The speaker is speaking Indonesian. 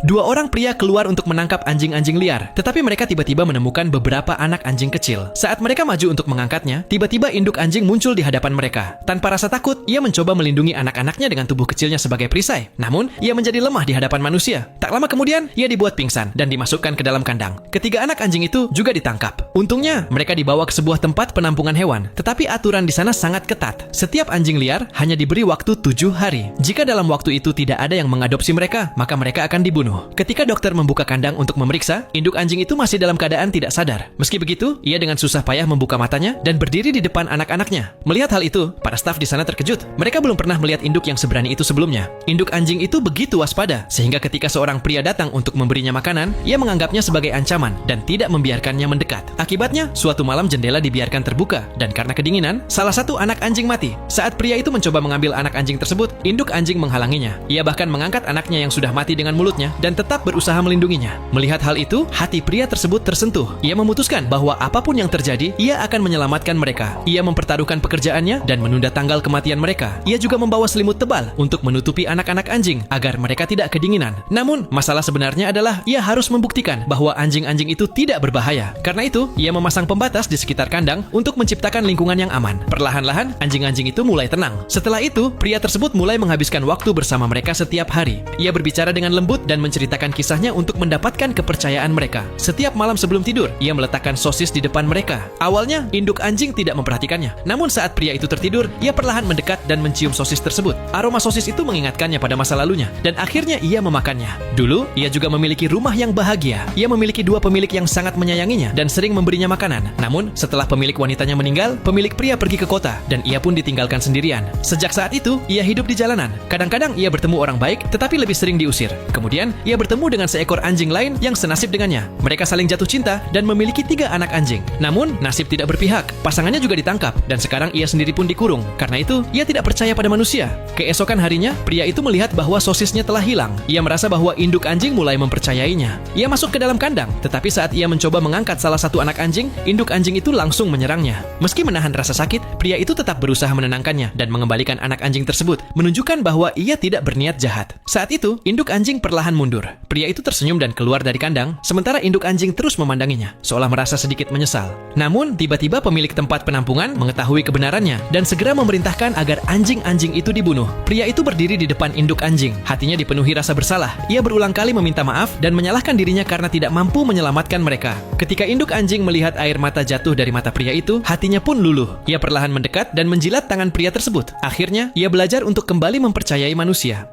Dua orang pria keluar untuk menangkap anjing-anjing liar, tetapi mereka tiba-tiba menemukan beberapa anak anjing kecil. Saat mereka maju untuk mengangkatnya, tiba-tiba induk anjing muncul di hadapan mereka. Tanpa rasa takut, ia mencoba melindungi anak-anaknya dengan tubuh kecilnya sebagai perisai. Namun, ia menjadi lemah di hadapan manusia. Tak lama kemudian, ia dibuat pingsan dan dimasukkan ke dalam kandang. Ketiga anak anjing itu juga ditangkap. Untungnya, mereka dibawa ke sebuah tempat penampungan hewan, tetapi aturan di sana sangat ketat. Setiap anjing liar hanya diberi waktu 7 hari. Jika dalam waktu itu tidak ada yang mengadopsi mereka, maka mereka akan dibunuh. Ketika dokter membuka kandang untuk memeriksa, induk anjing itu masih dalam keadaan tidak sadar. Meski begitu, ia dengan susah payah membuka matanya dan berdiri di depan anak-anaknya. Melihat hal itu, para staf di sana terkejut. Mereka belum pernah melihat induk yang seberani itu sebelumnya. Induk anjing itu begitu waspada, sehingga ketika seorang pria datang untuk memberinya makanan, ia menganggapnya sebagai ancaman dan tidak membiarkannya mendekat. Akibatnya, suatu malam jendela dibiarkan terbuka, dan karena kedinginan, salah satu anak anjing mati. Saat pria itu mencoba mengambil anak anjing tersebut, induk anjing menghalanginya. Ia bahkan mengangkat anaknya yang sudah mati dengan mulutnya dan tetap berusaha melindunginya. Melihat hal itu, hati pria tersebut tersentuh. Ia memutuskan bahwa apapun yang terjadi, ia akan menyelamatkan mereka. Ia mempertaruhkan pekerjaannya dan menunda tanggal kematian mereka. Ia juga membawa selimut tebal untuk menutupi anak-anak anjing agar mereka tidak kedinginan. Namun, masalah sebenarnya adalah ia harus membuktikan bahwa anjing-anjing itu tidak berbahaya. Karena itu, ia memasang pembatas di sekitar kandang untuk menciptakan lingkungan yang aman. Perlahan-lahan, anjing-anjing itu mulai tenang. Setelah itu, pria tersebut mulai menghabiskan waktu bersama mereka setiap hari. Ia berbicara dengan lembut dan menceritakan kisahnya untuk mendapatkan kepercayaan mereka. Setiap malam sebelum tidur, ia meletakkan sosis di depan mereka. Awalnya, induk anjing tidak memperhatikannya. Namun saat pria itu tertidur, ia perlahan mendekat dan mencium sosis tersebut. Aroma sosis itu mengingatkannya pada masa lalunya, dan akhirnya ia memakannya. Dulu, ia juga memiliki rumah yang bahagia. Ia memiliki dua pemilik yang sangat menyayanginya dan sering memberinya makanan. Namun, setelah pemilik wanitanya meninggal, pemilik pria pergi ke kota, dan ia pun ditinggalkan sendirian. Sejak saat itu, ia hidup di jalanan. Kadang-kadang ia bertemu orang baik, tetapi lebih sering diusir. Kemudian, ia bertemu dengan seekor anjing lain yang senasib dengannya. Mereka saling jatuh cinta dan memiliki 3 anak anjing. Namun, nasib tidak berpihak. Pasangannya juga ditangkap dan sekarang ia sendiri pun dikurung. Karena itu, ia tidak percaya pada manusia. Keesokan harinya, pria itu melihat bahwa sosisnya telah hilang. Ia merasa bahwa induk anjing mulai mempercayainya. Ia masuk ke dalam kandang, tetapi saat ia mencoba mengangkat salah satu anak anjing, induk anjing itu langsung menyerangnya. Meski menahan rasa sakit, pria itu tetap berusaha menenangkannya dan mengembalikan anak anjing tersebut, menunjukkan bahwa ia tidak berniat jahat. Saat itu, induk anjing perlahan mundur. Pria itu tersenyum dan keluar dari kandang, sementara induk anjing terus memandanginya, seolah merasa sedikit menyesal. Namun, tiba-tiba pemilik tempat penampungan mengetahui kebenarannya dan segera memerintahkan agar anjing-anjing itu dibunuh. Pria itu berdiri di depan induk anjing. Hatinya dipenuhi rasa bersalah. Ia berulang kali meminta maaf dan menyalahkan dirinya karena tidak mampu menyelamatkan mereka. Ketika induk anjing melihat air mata jatuh dari mata pria itu, hatinya pun luluh. Ia perlahan mendekat dan menjilat tangan pria tersebut. Akhirnya, ia belajar untuk kembali mempercayai manusia.